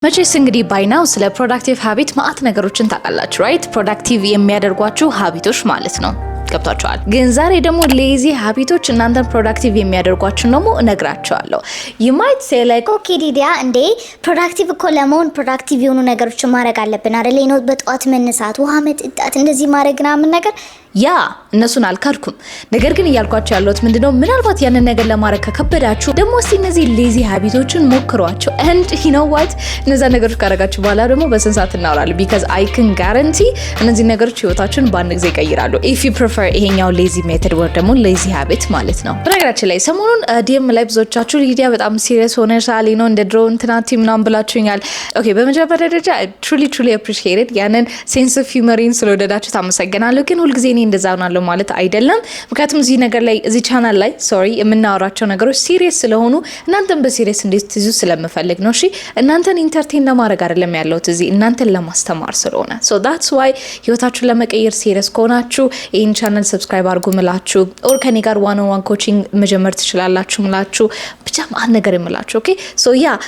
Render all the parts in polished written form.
መቼስ እንግዲህ ባይናው ስለ ፕሮዳክቲቭ ሃቢት ማአት ነገሮችን ታውቃላችሁ ራይት ፕሮዳክቲቭ የሚያደርጓችሁ ሃቢቶች ማለት ነው ገብታችኋል ግን ዛሬ ደግሞ ሌዚ ሃቢቶች እናንተን ፕሮዳክቲቭ የሚያደርጓችሁ ነው እነግራችኋለሁ you might say like okay ዲዲያ እንዴ ፕሮዳክቲቭ እኮ ለመሆን ፕሮዳክቲቭ የሆኑ ነገሮችን ማድረግ አለብን አይደል ነው በጧት መነሳት ውሃ መጠጣት እንደዚህ ማድረግና ምን ነገር ያ እነሱን አልካድኩም ነገር ግን እያልኳችሁ ያለሁት ምንድነው ምናልባት ያንን ነገር ለማድረግ ከከበዳችሁ ደግሞ እስቲ እነዚህ ሌዚ ሃቢቶችን ሞክሯቸው and you know what እነዛ ነገሮች ካረጋችሁ በኋላ ደግሞ በስንሳት እናወራለን because I can guarantee እነዚህ ነገሮች ህይወታችሁን በአንድ ጊዜ ይቀይራሉ if you prefer ይሄኛው ሌዚ ሜተድ ወይ ደግሞ ሌዚ ሃቢት ማለት ነው በነገራችን ላይ ሰሞኑን ዲኤም ላይ ብዙዎቻችሁ ሊዲያ በጣም ሲሪየስ ሆነሻል ነው እንደ ድሮ እንትናቲ ምናምን ብላችሁኛል ኦኬ በመጀመሪያ ደረጃ truly appreciate it ያንን ሴንስ ኦፍ ሂውመሪን ስለወደዳችሁ ታመሰግናለሁ ግን ሁሉ ጊዜ እንደዛ ሆናለሁ ማለት አይደለም ምክንያቱም እዚህ ነገር ላይ እዚህ ቻናል ላይ የምናወራቸው ነገሮች ሲሪየስ ስለሆኑ እናንተን በሲሪየስ እንድትይዙ ስለምፈልግ ነው እሺ እናንተን ኢንተርቴን ለማድረግ አይደለም ያለሁት እዚህ እናንተን ለማስተማር ስለሆነ so that's why ህይወታችሁን ለመቀየር ሲሪየስ ከሆናችሁ ይሄን ቻናል ሰብስክራይብ አድርጉ ምላችሁ ኦር ከኔ ጋር one on one coaching መጀመር ትችላላችሁ ምላችሁ ብቻ አንድ ነገር ይምላችሁ ኦኬ so yeah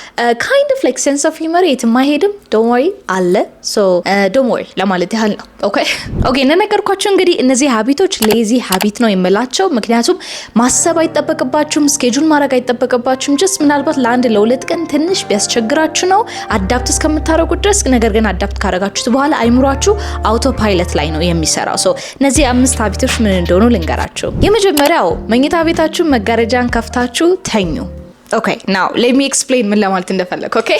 kind of like sense of humor it ማይሄድም don't worry አለ so don't worry ለማለት ያህል ነው okay ነገርኳችሁ እንግዲህ እነዚህ ሃቢቶች ሌዚ ሃቢት ነው የምላቸው ምክንያቱም ማሰብ አይተበቀባችሁም ስኬጁል ማድረግ አይተበቀባችሁም just ምናልባት ለአንድ ለሁለት ቀን ትንሽ ቢያስቸግራችሁ ነው አዳፕት እስከምታረጉ ድረስ ነገር ግን አዳፕት ካረጋችሁት በኋላ አይምሯችሁ አውቶ ፓይለት ላይ ነው የሚሰራው so እነዚህ አምስት ሃቢቶች ምን እንደሆኑ ልንገራችሁ የመጀመሪያው መኝታ ቤታችሁ መጋረጃን ከፍታችሁ ተኙ Okay, now let me explain ምን ለማለት እንደፈለኩ okay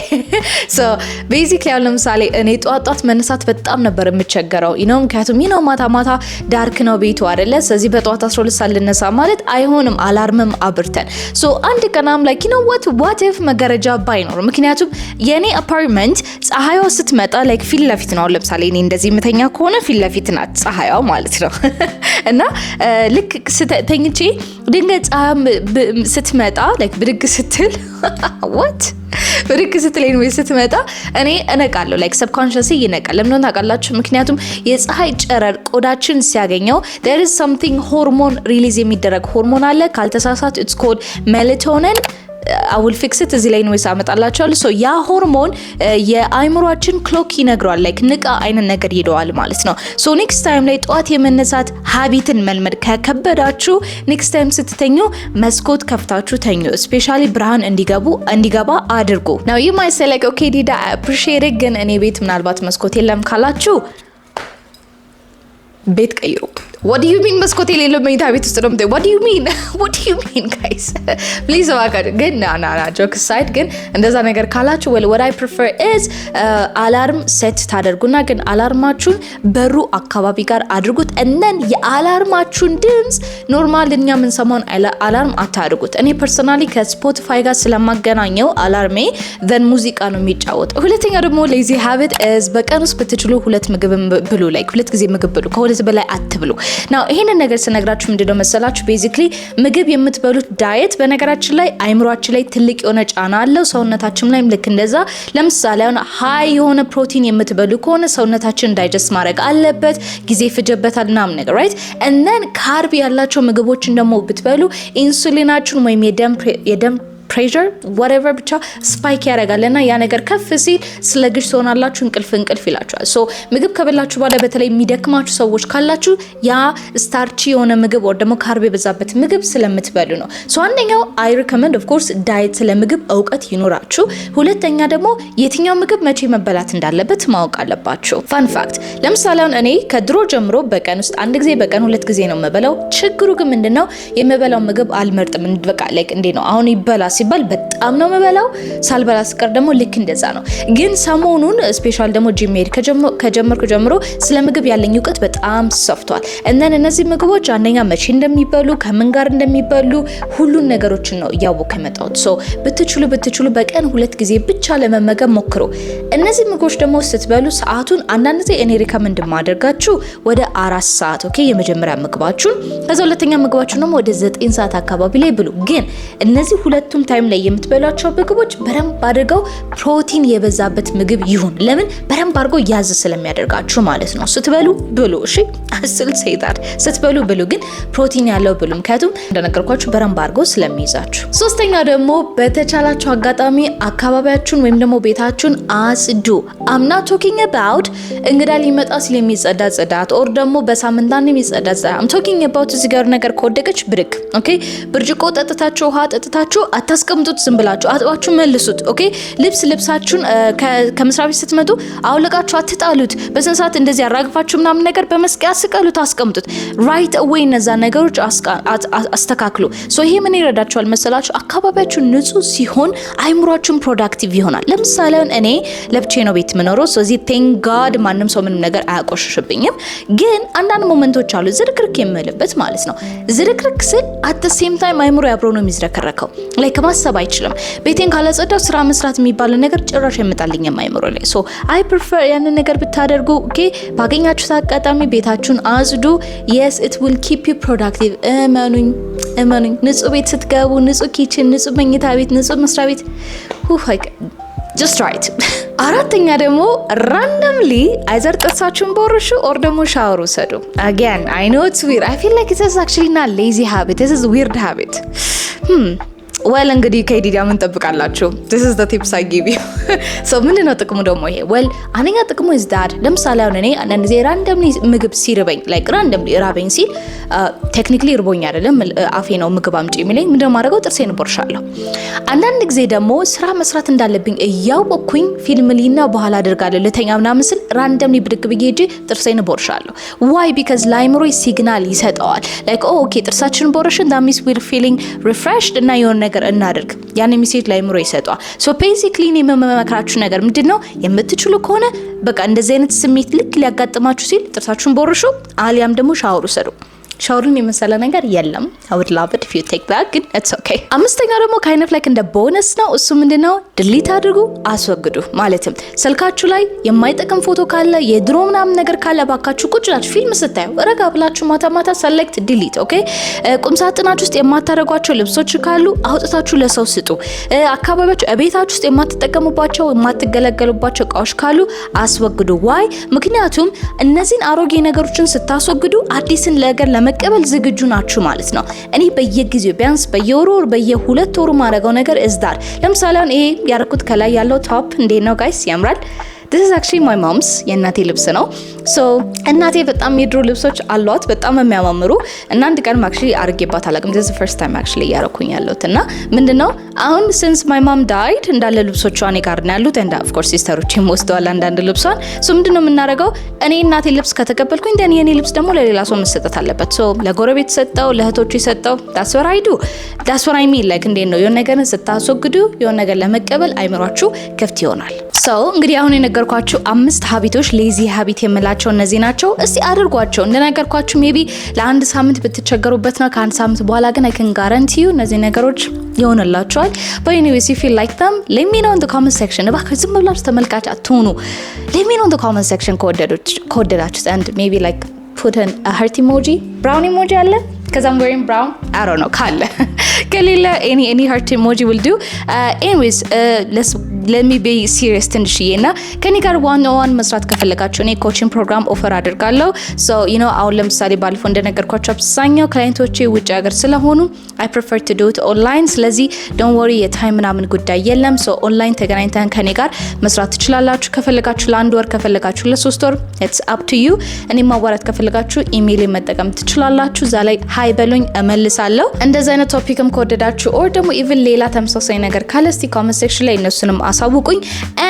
so basically አሁን ለምሳሌ እኔ ጧት መነሳት በጣም ነበር የምቸገረው ምክንያቱም ማታ ዳርክ ነው ቤቱ አይደለ ስለዚህ በጧት 12 ሰዓት ልነሳ ማለት አይሆንም አላርምም አብርተን so አንድ ቀናም like what if መጋረጃ ባይኖር ምክንያቱም የኔ አፓርትመንት ፀሐይዋ ስትመጣ like ፊት ለፊት ነው ለምሳሌ እኔ እንደዚህ ምተኛ ከሆነ ፊት ለፊት ናት ፀሐይዋ ማለት ነው እና ልክ ተኝቼ ድንገት ስትመጣ like ብድግ ስትል what ብድግ ስትለኝ ወይ ስትመጣ እኔ እነቃለሁ like subconsciously ይነቃል ለምን ታውቃላችሁ ምክንያቱም የፀሐይ ጨረር ቆዳችን ሲያገኘው there is something hormone release የሚደረግ ሆርሞን አለ ካልተሳሳት it's called melatonin I will fix it እዚህ ላይ ነው ያመጣላችኋል so ያ ሆርሞን የአይምሮአችን ክሎክ ይነግራል like ንቃ አይነት ነገር ይደዋል ማለት ነው so next time ላይ ጧት የመነሳት ሃቢትን መልመድ ከከበዳችሁ next time ስትተኙ መስኮት ከፍታችሁ ተኙ especially ብርሃን እንዲገባ አድርጉ now you might say like okay did I appreciate it ግን እኔ ቤት ምናልባት መስኮት የለም ካላችሁ ቤት ቀይሩ What do you mean መስኮት የሌለው መኝታ ቤት ውስጥ ነው What do you mean guys please ግን ና joke aside ግን እንደዛ ነገር ካላችሁ well what I prefer is አላርም ሴት ታደርጉና ግን አላርማችሁን በሩ አካባቢ ጋር አድርጉት and then የአላርማችሁን ድምጽ ኖርማል እኛ ምን ሰሞን አላርም አታድርጉት እኔ personally ከስፖቲፋይ ጋር ስለማገናኘው አላርሜ then ሙዚቃ ነው የሚጫወተው ሁለተኛ ደግሞ lazy habit is በቀን ውስጥ ብትችሉ ሁለት ምግብ ብሉ like ሁለት ጊዜ ምግብ ብሉ ከሁለት በላይ አትብሉ now ይሄንን ነገር ስነግራችሁ ምንድነው መሰላችሁ basically ምግብ የምትበሉት ዳይት በነገራችን ላይ አይምሮአችን ላይ ትልቅ የሆነ ጫና አለው ሰውነታችን ላይ ልክ እንደዛ ለምሳሌ አሁን ሃይ የሆነ ፕሮቲን የምትበሉ ከሆነ ሰውነታችን ዳይጀስት ማድረግ አለበት ጊዜ ፍጀበታልና ነገር right and then ካርብ ያላቸው ምግቦችን ደግሞ ብትበሉ ኢንሱሊናችሁን ወይም የደም pressure whatever ብቻ ስፓይክ ያደርጋልና ያ ነገር ከፍ ሲል ስለግሽ ሆናላችሁ እንቅልፍ ይላችኋል so ምግብ ከበላችሁ በኋላ በተለይ የሚደክማችሁ ሰዎች ካላችሁ ያ ስታርቺ የሆነ ምግብ ወይ ደግሞ ካርብ የበዛበት ምግብ ስለምትበሉ ነው so አንደኛው I recommend of course ዳይት ስለምግብ ዕውቀት ይኖራችሁ ሁለተኛ ደግሞ የትኛው ምግብ መቼ መበላት እንዳለበት ማወቅ አለባችሁ fun fact ለምሳሌ እኔ ከድሮ ጀምሮ በቀን ውስጥ አንድ ጊዜ በቀን ሁለት ጊዜ ነው የምበላው ችግሩ ግን ምንድነው የምበላው ምግብ አልመርጥም በቃ like እንዴ ነው አሁን ይበላ ሲባል በጣም ነው መበላው ሳልበላ ስቀር ደግሞ ልክ እንደዛ ነው ግን ሰሞኑን ስፔሻል ደግሞ ጂሜድ ከጀመርኩ ጀምሮ ስለ ምግብ ያለኝ ዕውቀት በጣም ሰፍቷል and እነዚህ ምግቦች አንደኛ መቼ እንደሚበሉ ከምን ጋር እንደሚበሉ ሁሉን ነገሮችን ነው ያወኩ የመጣሁት so ብትችሉ በቀን ሁለት ጊዜ ብቻ ለመመገብ ሞክሩ እነዚህ ምግቦች ደግሞ ስትበሉ ሰዓቱን አንዳንድ ጊዜ እኔ ሪከመንድ ማደርጋችሁ ወደ 4 ሰዓት ኦኬ የመጀመሪያ ምግባችሁን ከዛ ሁለተኛ ምግባችሁን ደግሞ ወደ 9 ሰዓት አካባቢ ላይ ብሉ ግን እነዚህ ሁለቱም ታይም ላይ የምትበሏቸው ምግቦች በደንብ አድርገው ፕሮቲን የበዛበት ምግብ ይሁን። ለምን በደንብ አድርጎ ያዝ ስለሚያደርጋችሁ ማለት ነው። ስትበሉ ብሉ። እሺ አስል ሰይጣን ስትበሉ ብሉ፣ ግን ፕሮቲን ያለው ብሉ። ምክንያቱም እንደነገርኳችሁ በደንብ አድርጎ ስለሚይዛችሁ። ሶስተኛ ደግሞ በተቻላችሁ አጋጣሚ አካባቢያችሁን ወይም ደግሞ ቤታችሁን አጽዱ። I'm not talking about እንግዳ ሊመጣ ሲል የሚጸዳ ጽዳት ኦር ደግሞ በሳምንት አንድ የሚጸዳ ጽዳት። I'm talking about እዚህ ጋር ነገር ከወደቀች ብድግ። ኦኬ ብርጭቆ ጠጥታችሁ ውሃ ጠጥታችሁ አታስቀምጡት፣ ዝም ብላችሁ አጥባችሁ መልሱት። ኦኬ ልብሳችሁን ከመስሪያ ቤት ስትመጡ አውልቃችሁ አትጣሉት። በስንት ሰዓት እንደዚህ አራግፋችሁ ምናምን ነገር በመስቀያ አስቀሉት፣ አስቀምጡት። ራይት አዌይ እነዛ ነገሮች አስተካክሉ። ሶ ይሄ ምን ይረዳችኋል መሰላችሁ? አካባቢያችሁ ንጹህ ሲሆን አይምሯችሁን ፕሮዳክቲቭ ይሆናል። ለምሳሌ እኔ ለብቻ ነው ቤት የምኖረው። ስለዚህ ቴንክ ጋድ ማንም ሰው ምንም ነገር አያቆሽሽብኝም። ግን አንዳንድ ሞመንቶች አሉ ዝርክርክ የምልበት ማለት ነው። ዝርክርክ ስል አት ሴም ታይም አይምሮ ያብሮ ነው የሚዝረከረከው። ላይክ ማሰብ አይችልም። ቤቴን ካላጸዳው ስራ መስራት የሚባል ነገር ጭራሽ ያመጣልኝ አይምሮ ላይ። ሶ አይ ፕሪፈር ያንን ነገር ብታደርጉ። ኦኬ ባገኛችሁት አጋጣሚ ቤታችሁን አጽዱ። yes it will keep you productive። እመኑኝ። ንጹህ ቤት ስትገቡ፣ ንጹህ ኪችን፣ ንጹህ መኝታ ቤት፣ ንጹህ መስሪያ ቤት just right። አራተኛ ደግሞ randomly አይዘር ጥርሳችሁን ቦርሹ ኦር ደግሞ ሻወር ውሰዱ። again I know it's weird. I feel like it is actually not lazy habit. This is weird habit. well እንግዲህ ከዲዳ ምን ጠብቃላችሁ? this is the tips I give you። so ምንድነው ጥቅሙ ደግሞ ይሄ? well አንደኛ ጥቅሙ is that ለምሳሌ አሁን እኔ አንዳንድ ጊዜ randomly ምግብ ሲርበኝ like randomly ራበኝ ሲል technically እርቦኝ አይደለም አፌ ነው ምግብ አምጪ የሚለኝ። ምንድነው ማድረገው? ጥርሴን ቦርሻለሁ። አንዳንድ ጊዜ ደግሞ ስራ መስራት እንዳለብኝ እያወቅኩኝ ፊልም ሊና በኋላ አደርጋለሁ ለተኛ ምናምን ስል randomly ብድግ ብዬ ሄጄ ጥርሴን ቦርሻለሁ። why? because ላይምሮ ሲግናል ይሰጠዋል like oh okay ጥርሳችንን ቦርሽን that means we're feeling refreshed እና የሆነ ነገር እናደርግ ያን ሚሴጅ ላይምሮ ይሰጣል። ሶ ቤሲክሊ እኔ የምመክራችሁ ነገር ምንድነው? የምትችሉ ከሆነ በቃ እንደዚህ አይነት ስሜት ልክ ሊያጋጥማችሁ ሲል ጥርሳችሁን ቦርሹ አሊያም ደግሞ ሻወር ውሰዱ። ሻወርን የመሰለ ነገር የለም። I would love it if you take that, ግን it's okay። አምስተኛ ደግሞ kind of like እንደ ቦነስ ነው። እሱ ምንድነው? ዲሊት አድርጉ፣ አስወግዱ። ማለትም ስልካችሁ ላይ የማይጠቅም ፎቶ ካለ የድሮ ምናምን ነገር ካለ ባካችሁ ቁጭ ብላችሁ ፊልም ስታዩ ረጋ ብላችሁ ማታ ሰሌክት ዲሊት። ኦኬ ቁም ሳጥናችሁ ውስጥ የማታደርጓቸው ልብሶች ካሉ አውጥታችሁ ለሰው ስጡ። አካባቢያችሁ ቤታችሁ ውስጥ የማትጠቀሙባቸው የማትገለገሉባቸው እቃዎች ካሉ አስወግዱ። ዋይ? ምክንያቱም እነዚህን አሮጌ ነገሮችን ስታስወግዱ አዲስን ነገር ለመቀበል ዝግጁ ናችሁ ማለት ነው። እኔ በየጊዜው ቢያንስ በየወሩ በየሁለት ወሩ ማድረገው ነገር እዝዳር። ለምሳሌ አሁን ይሄ ያረኩት ከላይ ያለው ቶፕ እንዴት ነው ጋይስ? ያምራል። this is actually my mom's የእናቴ ልብስ ነው። so እናቴ በጣም የድሮ ልብሶች አሏት በጣም የሚያማምሩ እና አንድ ቀን actually አርጌባት አላውቅም። this is the first time actually ያረኩኝ ያለሁት እና ምንድነው አሁን since my mom died እንዳለ ልብሶቿ እኔ ጋር ነው ያሉት and of course ሲስተሮቼም ወስደዋል አንዳንድ ልብሷን። so ምንድነው የምናደርገው? እኔ እናቴ ልብስ ከተቀበልኩኝ then የኔ ልብስ ደግሞ ለሌላ ሰው መሰጠት አለበት። so ለጎረቤት ሰጠው፣ ለእህቶቼ ሰጠው። that's what I do. that's what I mean like እንዴት ነው የሆነ ነገርን ስታስወግዱ የሆነ ነገር ለመቀበል አይምሯችሁ ክፍት ይሆናል። so እንግዲህ አሁን የነገርኳችሁ 5 ሀቢቶች ሌዚ ሀቢት የምላቸው እነዚህ ናቸው። እስቲ አድርጓቸው። እንደነገርኳችሁ ሜቢ ለአንድ ሳምንት ብትቸገሩበት ነው። ከአንድ ሳምንት በኋላ ግን I can guarantee you እነዚህ ነገሮች ይሆንላችኋል። but anyways if you like them let me know in the comment section። እባክህ ዝም ብላችሁ ተመልካች አትሁኑ። let me know in the comment section ከወደዳችሁት and maybe like put a heart emoji, brown emoji አለ because I'm wearing brown. I don't know ካለ ከሌለ any heart emoji will do. Anyways let me be serious ትንሽዬና ከኔ ጋር one on one መስራት ከፈለጋችሁ እኔ ኮቺንግ ፕሮግራም ኦፈር አድርጋለሁ። so you know አሁን ለምሳሌ ባለፈው እንደነገርኳችሁ አብዛኛው ክላይንቶቼ ውጭ ሀገር ስለሆኑ I prefer to do it online። ስለዚህ don't worry የታይም ምናምን ጉዳይ የለም። so online ተገናኝተን ከኔ ጋር መስራት ትችላላችሁ። ከፈለጋችሁ ለአንድ ወር ከፈለጋችሁ ለ3 ወር it's up to you። እኔ ማዋራት ከፈለጋችሁ ኢሜይል መጠቀም ትችላላችሁ። እዛ ላይ ሃይ በሉኝ እመልሳለሁ። እንደዛ አይነት ቶፒክም ከወደዳችሁ or ደግሞ even ሌላ ተመሳሳይ ነገር ካለ እስቲ ኮሜንት ሴክሽን ላይ እነሱንም አሳውቁኝ።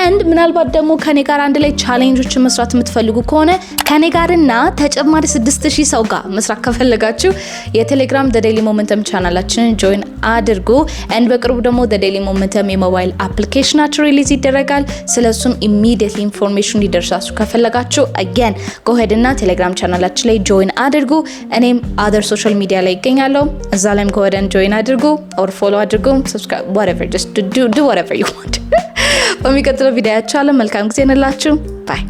and ምናልባት ደግሞ ከኔ ጋር አንድ ላይ ቻሌንጆችን መስራት የምትፈልጉ ከሆነ ከኔ ጋርና ተጨማሪ 6000 ሰው ጋር መስራት ከፈለጋችሁ የቴሌግራም the daily momentum ቻናላችንን ጆይን አድርጉ። and በቅርቡ ደግሞ the daily momentum የሞባይል አፕሊኬሽናችን ሪሊዝ ይደረጋል። ስለሱም immediately ኢንፎርሜሽን እንዲደርሳችሁ ከፈለጋችሁ again go ahead እና ቴሌግራም ቻናላችን ላይ ጆይን አድርጉ። እኔም other social media ላይ ይገኛለሁ። እዛ ላይም go ahead and join አድርጉ or follow አድርጉ subscribe whatever just do whatever you want። በሚቀጥለው ቪዲዮ ያቻለ መልካም ጊዜ እንላችሁ። ባይ